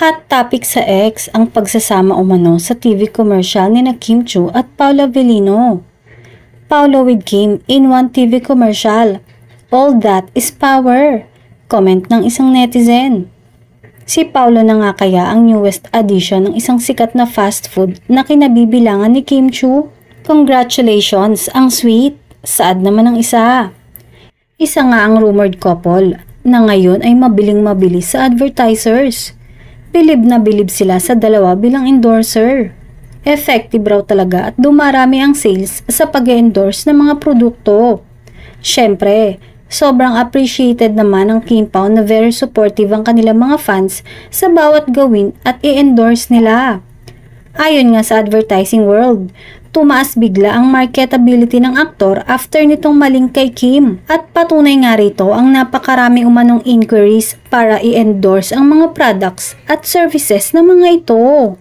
Hot topic sa X ang pagsasama umano sa TV commercial ni Kim Chiu at Paolo Avellino. Paolo with Kim in one TV commercial. All that is power. Comment ng isang netizen. Si Paolo na nga kaya ang newest addition ng isang sikat na fast food na kinabibilangan ni Kim Chiu. Congratulations, ang sweet. Saad naman ang isa. Isa nga ang rumored couple na ngayon ay mabiling-mabili sa advertisers. Bilib na bilib sila sa dalawa bilang endorser. Effective raw talaga at dumarami ang sales sa pag-endorse ng mga produkto. Siyempre, sobrang appreciated naman ang Kim Pao na very supportive ang kanilang mga fans sa bawat gawin at i-endorse nila. Ayon nga sa advertising world, tumaas bigla ang marketability ng aktor after nitong maling kay Kim at patunay nga rito ang napakarami umanong inquiries para i-endorse ang mga products at services ng mga ito.